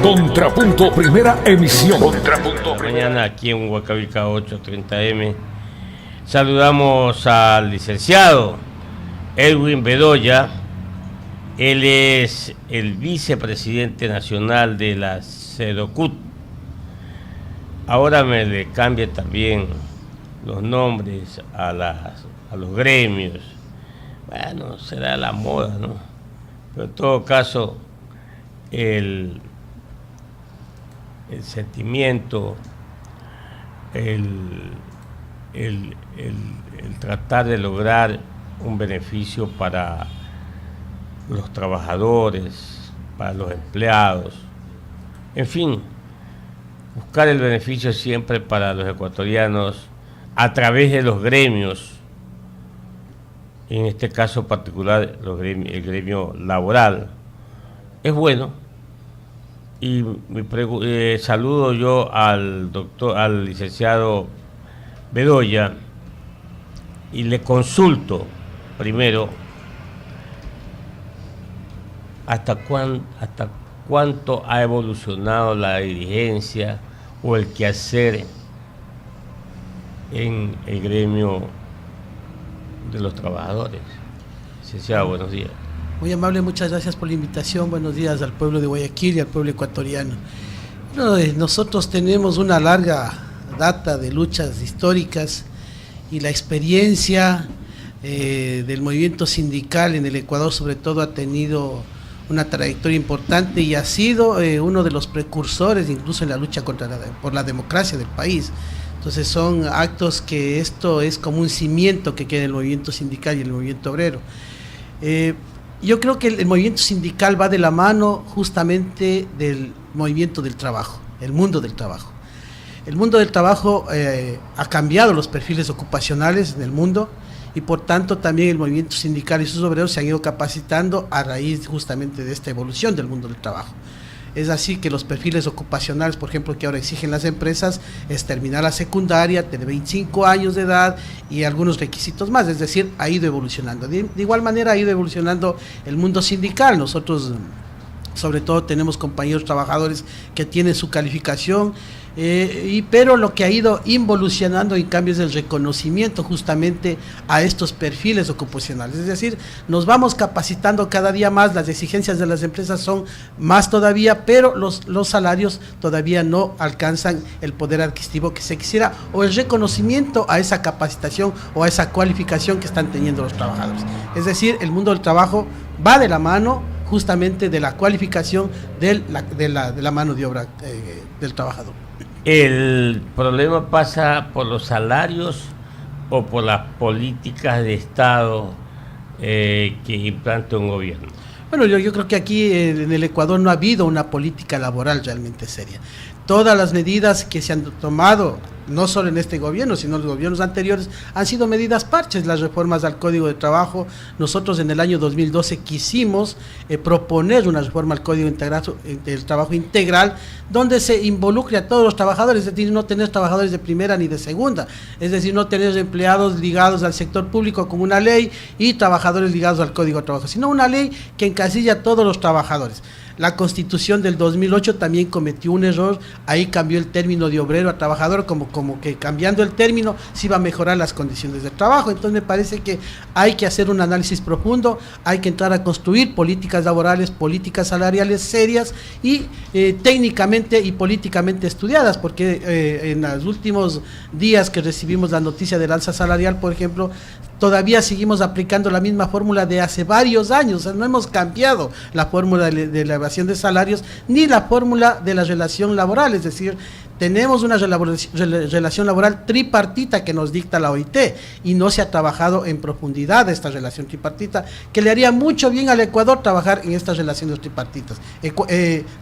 Contrapunto, primera emisión. Contrapunto. Mañana aquí en Huacavica 8:30 AM. Saludamos al licenciado Edwin Bedoya. Él es el vicepresidente nacional de la SEDOCUT. Ahora me le cambia también los nombres a los gremios. Bueno, será la moda, ¿no? Pero en todo caso, el sentimiento, el tratar de lograr un beneficio para los trabajadores, para los empleados, en fin, buscar el beneficio siempre para los ecuatorianos a través de los gremios, en este caso particular el gremio laboral, es bueno. Y saludo yo al licenciado Bedoya y le consulto primero hasta cuánto ha evolucionado la dirigencia o el quehacer en el gremio de los trabajadores. Licenciado, buenos días. Muy amable, muchas gracias por la invitación. Buenos días al pueblo de Guayaquil y al pueblo ecuatoriano. Bueno, nosotros tenemos una larga data de luchas históricas y la experiencia del movimiento sindical en el Ecuador sobre todo ha tenido una trayectoria importante y ha sido uno de los precursores incluso en la lucha por la democracia del país. Entonces son actos que esto es como un cimiento que queda en el movimiento sindical y el movimiento obrero. Yo creo que el movimiento sindical va de la mano justamente del movimiento del trabajo, el mundo del trabajo. El mundo del trabajo ha cambiado los perfiles ocupacionales en el mundo y por tanto también el movimiento sindical y sus obreros se han ido capacitando a raíz justamente de esta evolución del mundo del trabajo. Es así que los perfiles ocupacionales, por ejemplo, que ahora exigen las empresas, es terminar la secundaria, tener 25 años de edad y algunos requisitos más, es decir, ha ido evolucionando. De igual manera ha ido evolucionando el mundo sindical. Nosotros, sobre todo, tenemos compañeros trabajadores que tienen su calificación, pero lo que ha ido involucionando en cambio es el reconocimiento justamente a estos perfiles ocupacionales, es decir, nos vamos capacitando cada día más, las exigencias de las empresas son más todavía, pero los salarios todavía no alcanzan el poder adquisitivo que se quisiera o el reconocimiento a esa capacitación o a esa cualificación que están teniendo los trabajadores. Es decir, el mundo del trabajo va de la mano justamente de la cualificación de la mano de obra del trabajador. ¿El problema pasa por los salarios o por las políticas de Estado que implanta un gobierno? Bueno, yo creo que aquí en el Ecuador no ha habido una política laboral realmente seria. Todas las medidas que se han tomado, no solo en este gobierno, sino en los gobiernos anteriores, han sido medidas parches. Las reformas al Código de Trabajo, nosotros en el año 2012 quisimos proponer una reforma al Código del Trabajo integral, donde se involucre a todos los trabajadores, es decir, no tener trabajadores de primera ni de segunda, es decir, no tener empleados ligados al sector público como una ley y trabajadores ligados al Código de Trabajo, sino una ley que encasilla a todos los trabajadores. La Constitución del 2008 también cometió un error, ahí cambió el término de obrero a trabajador, como que cambiando el término se iba a mejorar las condiciones de trabajo. Entonces me parece que hay que hacer un análisis profundo, hay que entrar a construir políticas laborales, políticas salariales serias y técnicamente y políticamente estudiadas, porque en los últimos días que recibimos la noticia del alza salarial, por ejemplo, todavía seguimos aplicando la misma fórmula de hace varios años, o sea, no hemos cambiado la fórmula de la elevación de salarios ni la fórmula de la relación laboral, es decir, tenemos una relación laboral tripartita que nos dicta la OIT y no se ha trabajado en profundidad esta relación tripartita, que le haría mucho bien al Ecuador trabajar en estas relaciones tripartitas,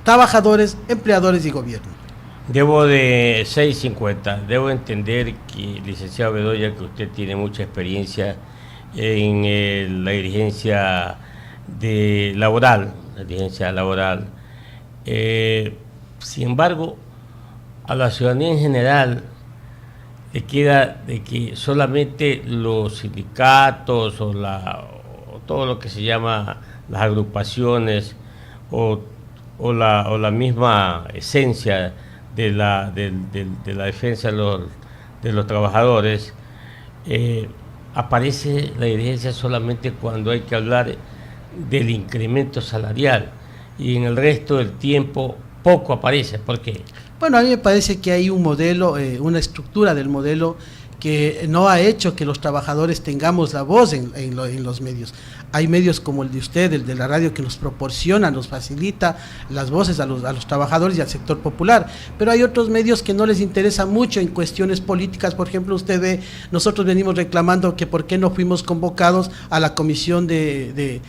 trabajadores, empleadores y gobierno. Debo de 6:50, debo entender que, licenciado Bedoya, que usted tiene mucha experiencia en la dirigencia laboral, sin embargo, a la ciudadanía en general le queda de que solamente los sindicatos o todo lo que se llama las agrupaciones o o la misma esencia de la defensa de los trabajadores, aparece la dirigencia solamente cuando hay que hablar del incremento salarial, y en el resto del tiempo poco aparece. ¿Por qué? Bueno, a mí me parece que hay un modelo, una estructura del modelo que no ha hecho que los trabajadores tengamos la voz en los medios. Hay medios como el de usted, el de la radio, que nos proporciona, nos facilita las voces a los trabajadores y al sector popular, pero hay otros medios que no les interesa mucho en cuestiones políticas. Por ejemplo, usted ve, nosotros venimos reclamando que por qué no fuimos convocados a la comisión de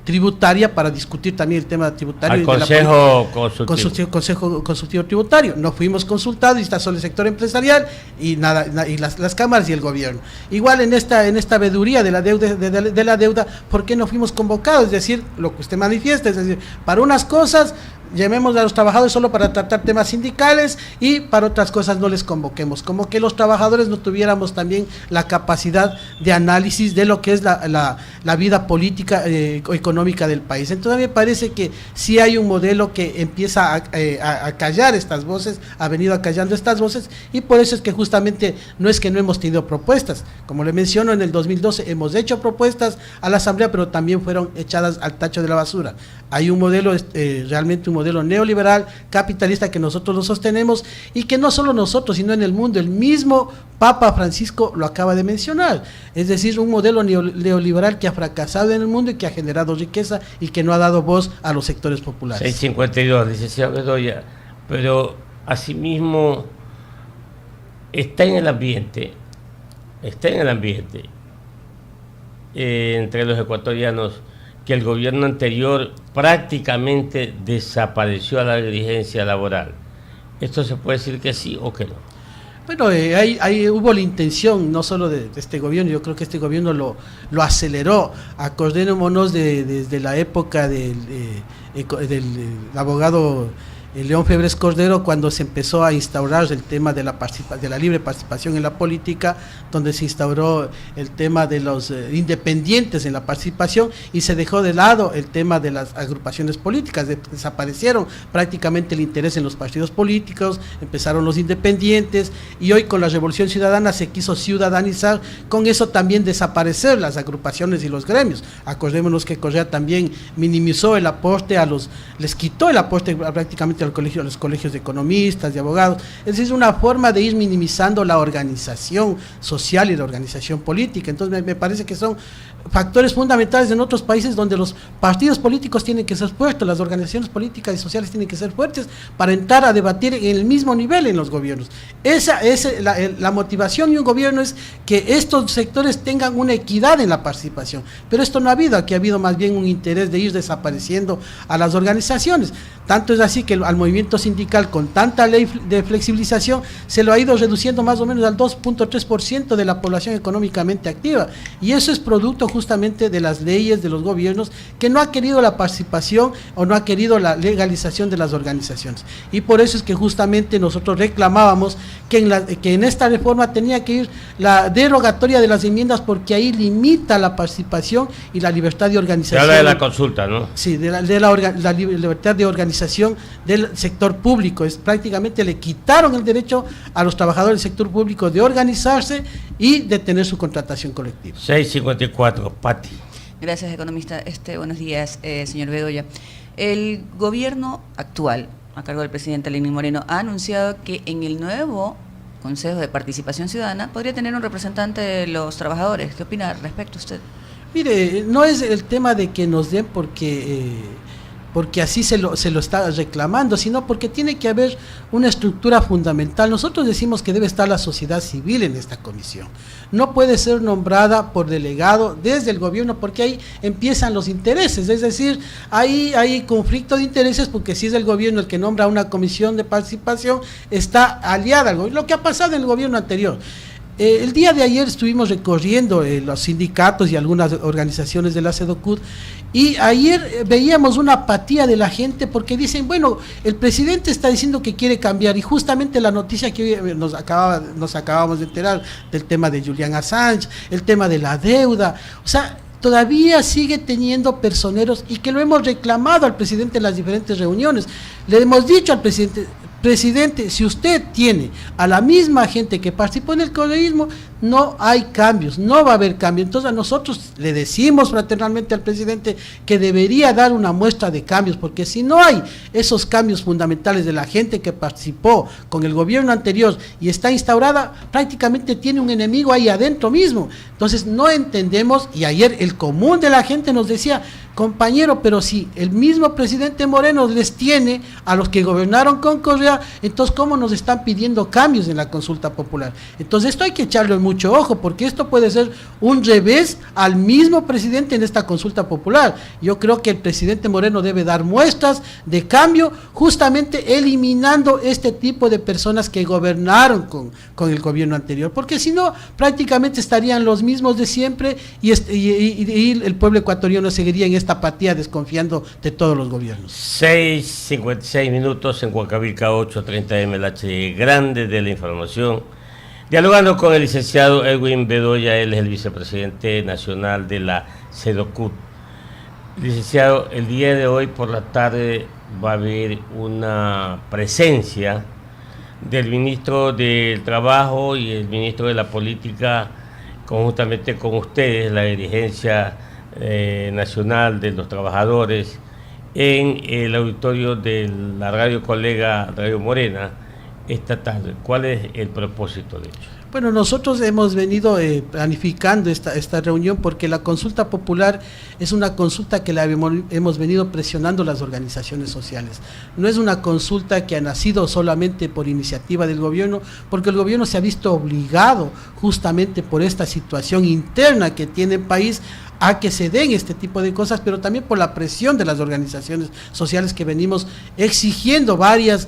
tributaria para discutir también el tema tributario. Al Consejo Consejo Consultivo Tributario. No fuimos consultados y está solo el sector empresarial y nada, y las cámaras y el gobierno. Igual en esta veeduría de la deuda, ¿por qué no fuimos convocados? Es decir, lo que usted manifiesta, es decir, para unas cosas llamemos a los trabajadores solo para tratar temas sindicales y para otras cosas no les convoquemos, como que los trabajadores no tuviéramos también la capacidad de análisis de lo que es la vida política o económica del país. Entonces a mí me parece que sí hay un modelo que empieza a callar estas voces, ha venido acallando estas voces, y por eso es que justamente no es que no hemos tenido propuestas. Como le menciono, en el 2012 hemos hecho propuestas a la Asamblea, pero también fueron echadas al tacho de la basura. Hay un modelo, realmente un modelo neoliberal, capitalista, que nosotros lo sostenemos, y que no solo nosotros, sino en el mundo, el mismo Papa Francisco lo acaba de mencionar. Es decir, un modelo neoliberal que ha fracasado en el mundo y que ha generado riqueza y que no ha dado voz a los sectores populares. 652, dice señor Bedoya, pero asimismo está en el ambiente entre los ecuatorianos que el gobierno anterior prácticamente desapareció a la dirigencia laboral. ¿Esto se puede decir que sí o que no? Bueno, hubo la intención no solo de este gobierno, yo creo que este gobierno lo aceleró. Acordémonos desde la época del abogado León Febres Cordero, cuando se empezó a instaurar el tema de la libre participación en la política, donde se instauró el tema de los independientes en la participación y se dejó de lado el tema de las agrupaciones políticas. Desaparecieron prácticamente el interés en los partidos políticos, empezaron los independientes, y hoy con la Revolución Ciudadana se quiso ciudadanizar, con eso también desaparecer las agrupaciones y los gremios. Acordémonos que Correa también minimizó el aporte les quitó el aporte prácticamente a los colegios de economistas, de abogados. Es decir, una forma de ir minimizando la organización social y la organización política. Entonces me parece que son factores fundamentales en otros países donde los partidos políticos tienen que ser fuertes, las organizaciones políticas y sociales tienen que ser fuertes para entrar a debatir en el mismo nivel en los gobiernos. Esa es la motivación de un gobierno, es que estos sectores tengan una equidad en la participación, pero esto no ha habido. Aquí ha habido más bien un interés de ir desapareciendo a las organizaciones. Tanto es así que al movimiento sindical, con tanta ley de flexibilización, se lo ha ido reduciendo más o menos al 2.3% de la población económicamente activa, y eso es producto justamente de las leyes de los gobiernos, que no ha querido la participación o no ha querido la legalización de las organizaciones. Y por eso es que justamente nosotros reclamábamos que en esta reforma tenía que ir la derogatoria de las enmiendas, porque ahí limita la participación y la libertad de organización. Se habla de la consulta, ¿no? Sí, de la libertad de organización del sector público. Es prácticamente le quitaron el derecho a los trabajadores del sector público de organizarse y de tener su contratación colectiva. 654, Pati. Gracias, economista. Buenos días, señor Bedoya. El gobierno actual, a cargo del presidente Lenín Moreno, ha anunciado que en el nuevo Consejo de Participación Ciudadana podría tener un representante de los trabajadores. ¿Qué opina al respecto usted? Mire, no es el tema de que nos den porque así se lo está reclamando, sino porque tiene que haber una estructura fundamental. Nosotros decimos que debe estar la sociedad civil en esta comisión. No puede ser nombrada por delegado desde el gobierno, porque ahí empiezan los intereses. Es decir, ahí hay conflicto de intereses, porque si es el gobierno el que nombra una comisión de participación, está aliada al gobierno, lo que ha pasado en el gobierno anterior. El día de ayer estuvimos recorriendo los sindicatos y algunas organizaciones de la CEDOCUD, y ayer veíamos una apatía de la gente, porque dicen, bueno, el presidente está diciendo que quiere cambiar, y justamente la noticia que hoy nos acabamos de enterar del tema de Julian Assange, el tema de la deuda, o sea, todavía sigue teniendo personeros y que lo hemos reclamado al presidente en las diferentes reuniones. Le hemos dicho al presidente, si usted tiene a la misma gente que participó en el correísmo, no hay cambios, no va a haber cambio. Entonces a nosotros le decimos fraternalmente al presidente que debería dar una muestra de cambios, porque si no hay esos cambios fundamentales de la gente que participó con el gobierno anterior y está instaurada, prácticamente tiene un enemigo ahí adentro mismo. Entonces no entendemos, y ayer el común de la gente nos decía, compañero, pero si el mismo presidente Moreno les tiene a los que gobernaron con Correa, entonces ¿cómo nos están pidiendo cambios en la consulta popular? Entonces esto hay que echarle mucho ojo, porque esto puede ser un revés al mismo presidente en esta consulta popular. Yo creo que el presidente Moreno debe dar muestras de cambio, justamente eliminando este tipo de personas que gobernaron con el gobierno anterior, porque si no, prácticamente estarían los mismos de siempre y el pueblo ecuatoriano seguiría en esta apatía, desconfiando de todos los gobiernos. 6:56 minutos en Huancavelica, 8:30 MLH, grande de la información. Dialogando con el licenciado Edwin Bedoya, él es el vicepresidente nacional de la CEDOCUT. Licenciado, el día de hoy por la tarde va a haber una presencia del ministro del Trabajo y el ministro de la Política, conjuntamente con ustedes, la dirigencia nacional de los trabajadores, en el auditorio de la radio colega Radio Morena esta tarde. ¿Cuál es el propósito de ello? Bueno, nosotros hemos venido planificando esta reunión porque la consulta popular es una consulta que hemos venido presionando las organizaciones sociales. No es una consulta que ha nacido solamente por iniciativa del gobierno, porque el gobierno se ha visto obligado justamente por esta situación interna que tiene el país a que se den este tipo de cosas, pero también por la presión de las organizaciones sociales que venimos exigiendo varias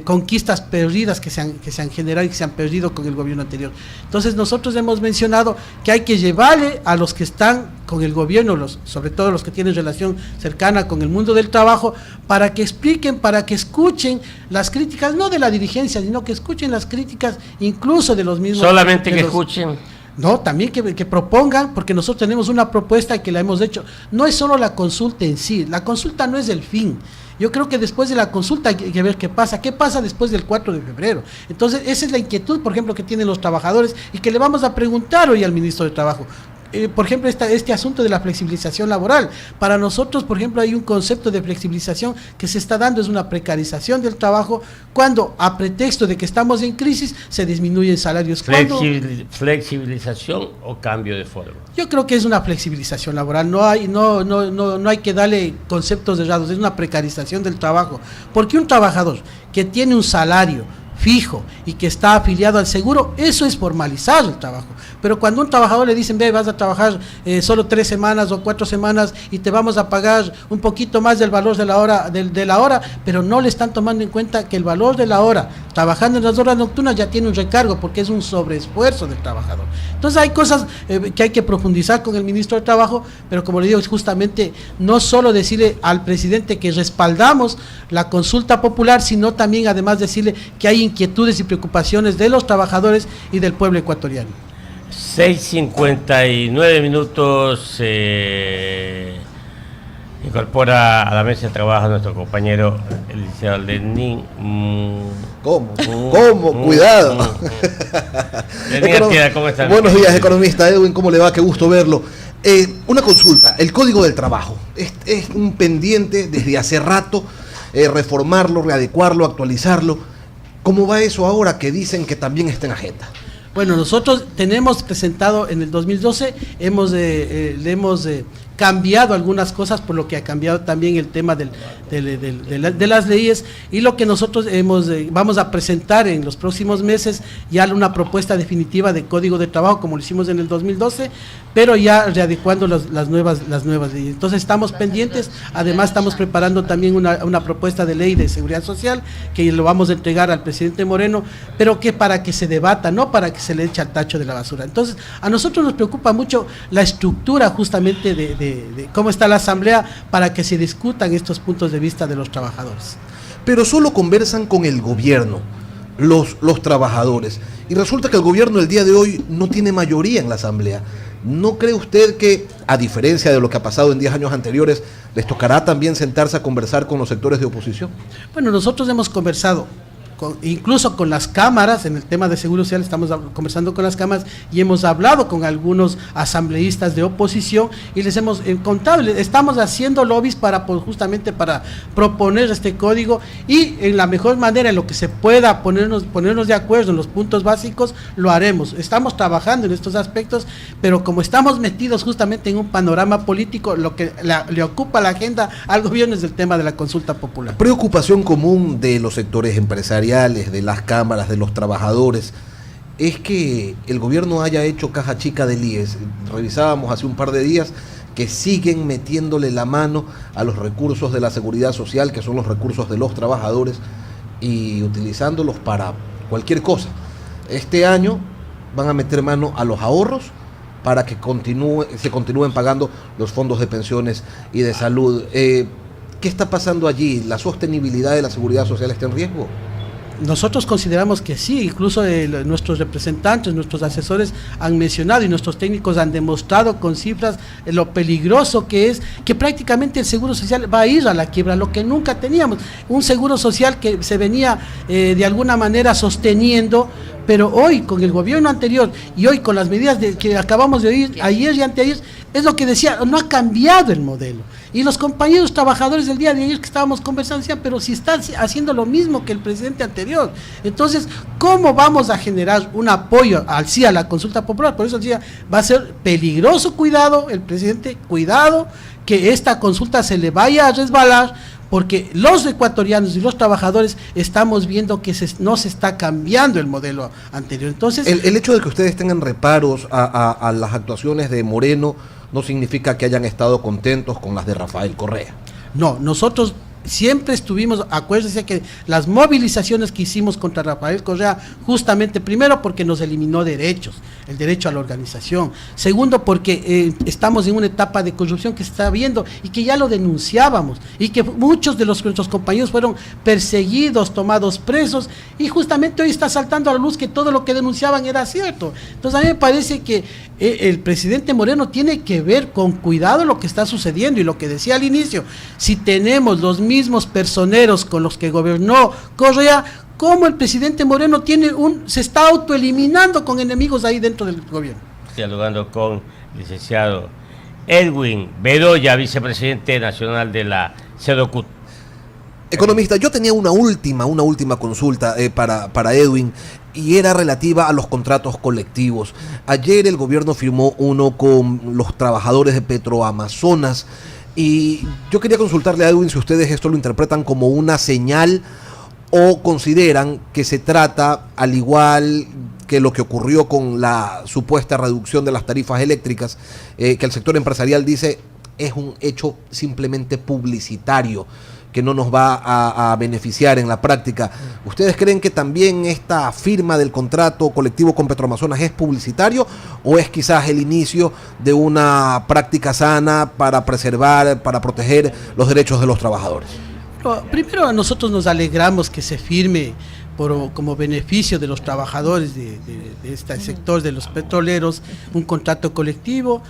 conquistas perdidas que se han generado y que se han perdido con el gobierno anterior. Entonces nosotros hemos mencionado que hay que llevarle a los que están con el gobierno, sobre todo los que tienen relación cercana con el mundo del trabajo, para que expliquen, para que escuchen las críticas, no de la dirigencia, sino que escuchen las críticas incluso de los mismos. Solamente que escuchen. No, también que propongan, porque nosotros tenemos una propuesta que la hemos hecho. No es solo la consulta en sí, la consulta no es el fin. Yo creo que después de la consulta hay que ver qué pasa después del 4 de febrero. Entonces esa es la inquietud, por ejemplo, que tienen los trabajadores y que le vamos a preguntar hoy al ministro de Trabajo. Por ejemplo, este asunto de la flexibilización laboral. Para nosotros, por ejemplo, hay un concepto de flexibilización que se está dando, es una precarización del trabajo, cuando a pretexto de que estamos en crisis se disminuyen salarios. ¿Flexibilización o cambio de forma? Yo creo que es una flexibilización laboral, no hay que darle conceptos errados, es una precarización del trabajo, porque un trabajador que tiene un salario fijo y que está afiliado al seguro, eso es formalizar el trabajo. Pero cuando a un trabajador le dicen, ve, vas a trabajar solo 3 semanas o 4 semanas y te vamos a pagar un poquito más del valor de la hora, pero no le están tomando en cuenta que el valor de la hora, trabajando en las horas nocturnas, ya tiene un recargo porque es un sobreesfuerzo del trabajador. Entonces hay cosas que hay que profundizar con el ministro de Trabajo, pero como le digo, es justamente no solo decirle al presidente que respaldamos la consulta popular, sino también además decirle que hay inquietudes y preocupaciones de los trabajadores y del pueblo ecuatoriano. 6:59 minutos. Incorpora a la mesa de trabajo a nuestro compañero el licenciado Lenín. ¿Cómo? Cuidado. Lenín, ¿cómo está? Buenos días, economista Edwin, ¿cómo le va? Qué gusto verlo. Una consulta, el Código del Trabajo es un pendiente desde hace rato, reformarlo, readecuarlo, actualizarlo. ¿Cómo va eso ahora que dicen que también está en agenda? Bueno, nosotros tenemos presentado en el 2012, le hemos cambiado algunas cosas, por lo que ha cambiado también el tema de las leyes, y lo que nosotros vamos a presentar en los próximos meses ya una propuesta definitiva de Código de Trabajo, como lo hicimos en el 2012, pero ya readecuando las nuevas leyes. Entonces estamos pendientes, además estamos preparando también una propuesta de ley de seguridad social, que lo vamos a entregar al presidente Moreno, pero que para que se debata, no para que se le eche al tacho de la basura. Entonces a nosotros nos preocupa mucho la estructura justamente de cómo está la asamblea, para que se discutan estos puntos de vista de los trabajadores. Pero solo conversan con el gobierno los trabajadores, y resulta que el gobierno el día de hoy no tiene mayoría en la asamblea. ¿No cree usted que, a diferencia de lo que ha pasado en 10 años anteriores, les tocará también sentarse a conversar con los sectores de oposición? Bueno, nosotros hemos conversado incluso con las cámaras, en el tema de seguro social estamos conversando con las cámaras y hemos hablado con algunos asambleístas de oposición y les hemos contado, estamos haciendo lobbies para justamente para proponer este código y en la mejor manera en lo que se pueda ponernos de acuerdo en los puntos básicos, lo haremos. Estamos trabajando en estos aspectos, pero como estamos metidos justamente en un panorama político, lo que le ocupa la agenda al gobierno es el tema de la consulta popular. Preocupación común de los sectores empresariales, de las cámaras, de los trabajadores, es que el gobierno haya hecho caja chica del IES. Revisábamos hace un par de días que siguen metiéndole la mano a los recursos de la seguridad social, que son los recursos de los trabajadores, y utilizándolos para cualquier cosa. Este año van a meter mano a los ahorros para que se continúen pagando los fondos de pensiones y de salud. ¿Qué está pasando allí? ¿La sostenibilidad de la seguridad social está en riesgo? Nosotros consideramos que sí, incluso nuestros representantes, nuestros asesores han mencionado y nuestros técnicos han demostrado con cifras lo peligroso que es, que prácticamente el seguro social va a ir a la quiebra, lo que nunca teníamos, un seguro social que se venía de alguna manera sosteniendo, pero hoy con el gobierno anterior y hoy con las medidas que acabamos de oír ayer y anteayer, es lo que decía, no ha cambiado el modelo. Y los compañeros trabajadores del día de ayer que estábamos conversando decían, pero si está haciendo lo mismo que el presidente anterior, entonces, ¿cómo vamos a generar un apoyo a la consulta popular? Por eso decía, va a ser peligroso, cuidado, el presidente, cuidado, que esta consulta se le vaya a resbalar, porque los ecuatorianos y los trabajadores estamos viendo que no se está cambiando el modelo anterior. Entonces, el hecho de que ustedes tengan reparos a las actuaciones de Moreno no significa que hayan estado contentos con las de Rafael Correa. No, nosotros siempre estuvimos, acuérdense que las movilizaciones que hicimos contra Rafael Correa, justamente primero porque nos eliminó derechos, el derecho a la organización, segundo porque estamos en una etapa de corrupción que se está viendo y que ya lo denunciábamos y que muchos de nuestros compañeros fueron perseguidos, tomados presos y justamente hoy está saltando a la luz que todo lo que denunciaban era cierto. Entonces a mí me parece que el presidente Moreno tiene que ver con cuidado lo que está sucediendo y lo que decía al inicio, si tenemos los mismos personeros con los que gobernó Correa, como el presidente Moreno se está autoeliminando con enemigos ahí dentro del gobierno. Dialogando con el licenciado Edwin Bedoya, vicepresidente nacional de la CEDOCUT. Economista, yo tenía una última consulta para Edwin, y era relativa a los contratos colectivos. Ayer el gobierno firmó uno con los trabajadores de Petroamazonas, y yo quería consultarle a Edwin si ustedes esto lo interpretan como una señal o consideran que se trata, al igual que lo que ocurrió con la supuesta reducción de las tarifas eléctricas, que el sector empresarial dice es un hecho simplemente publicitario que no nos va a beneficiar en la práctica. ¿Ustedes creen que también esta firma del contrato colectivo con Petroamazonas es publicitario o es quizás el inicio de una práctica sana para preservar, para proteger los derechos de los trabajadores? Primero, a nosotros nos alegramos que se firme como beneficio de los trabajadores de este sector de los petroleros un contrato colectivo,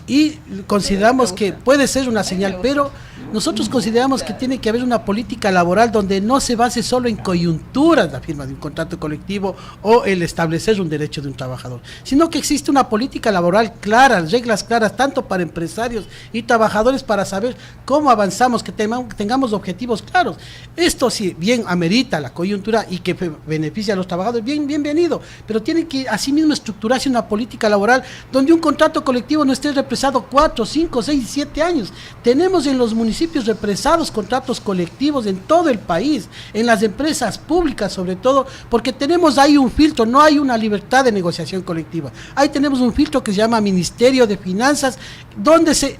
y consideramos que puede ser una señal, pero nosotros consideramos que tiene que haber una política laboral donde no se base solo en coyunturas la firma de un contrato colectivo o el establecer un derecho de un trabajador, sino que existe una política laboral clara, reglas claras, tanto para empresarios y trabajadores, para saber cómo avanzamos, que tengamos objetivos claros. Esto, si bien amerita la coyuntura y que beneficia a los trabajadores, bienvenido, pero tiene que asimismo estructurarse una política laboral donde un contrato colectivo no esté represado 4, 5, 6, 7 años. Tenemos en los municipios represados contratos colectivos en todo el país, en las empresas públicas sobre todo, porque tenemos ahí un filtro, no hay una libertad de negociación colectiva. Ahí tenemos un filtro que se llama Ministerio de Finanzas, donde se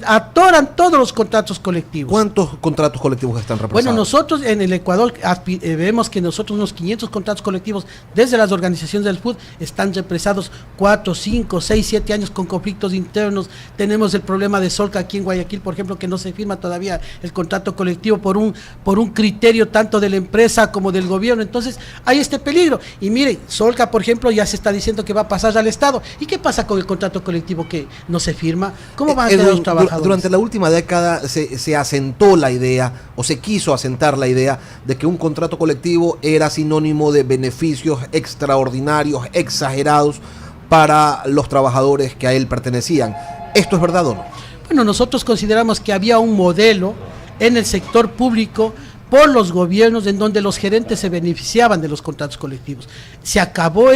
atoran todos los contratos colectivos. ¿Cuántos contratos colectivos están represados? Bueno, nosotros en el Ecuador vemos que nosotros unos 500 contratos colectivos desde las organizaciones del FUD están represados 4, 5, 6, 7 años con conflictos internos. Tenemos el problema de Solca aquí en Guayaquil, por ejemplo, que no se firma firma todavía el contrato colectivo por un criterio tanto de la empresa como del gobierno. Entonces hay este peligro. Y mire, Solca, por ejemplo, ya se está diciendo que va a pasar al Estado. ¿Y qué pasa con el contrato colectivo que no se firma? ¿Cómo van a quedar los trabajadores? Durante la última década se asentó la idea, o se quiso asentar la idea, de que un contrato colectivo era sinónimo de beneficios extraordinarios, exagerados para los trabajadores que a él pertenecían. ¿Esto es verdad o no? Bueno, nosotros consideramos que había un modelo en el sector público por los gobiernos en donde los gerentes se beneficiaban de los contratos colectivos. Se acabó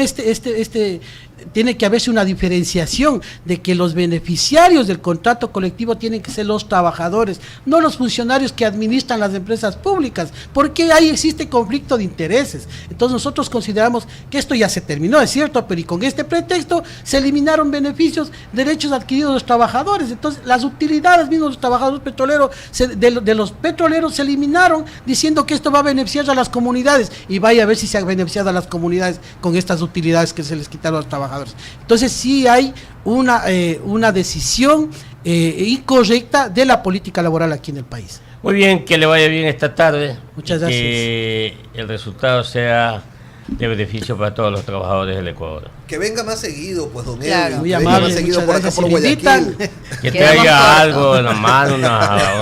tiene que haberse una diferenciación de que los beneficiarios del contrato colectivo tienen que ser los trabajadores, no los funcionarios que administran las empresas públicas, porque ahí existe conflicto de intereses. Entonces nosotros consideramos que esto ya se terminó, es cierto, pero y con este pretexto se eliminaron beneficios, derechos adquiridos de los trabajadores. Entonces las utilidades mismos de los trabajadores petroleros, de los petroleros se eliminaron, diciendo que esto va a beneficiar a las comunidades, y vaya a ver si se ha beneficiado a las comunidades con estas utilidades que se les quitaron a los trabajadores. Entonces sí hay una decisión incorrecta de la política laboral aquí en el país. Muy bien, que le vaya bien esta tarde. Muchas gracias. Que el resultado sea de beneficio para todos los trabajadores del Ecuador. Que venga más seguido, pues, don Edwin. Claro, muy Que venga amable, más seguido muchas por acá, gracias. por Si me invitan, Guayaquil. Que Quedamos traiga cortos. algo en la mano,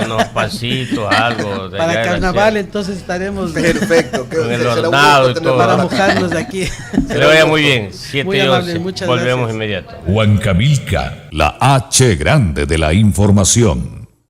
unos pasitos, algo. de allá para de la carnaval, sierra. entonces estaremos Perfecto. Con el será un hornado gusto y tenerlo todo. para por acá. mojarnos de aquí. Que le vaya muy bien. 7 Muy y amable, 11. muchas Volvemos gracias. inmediato. Huancavelica, la H grande de la información.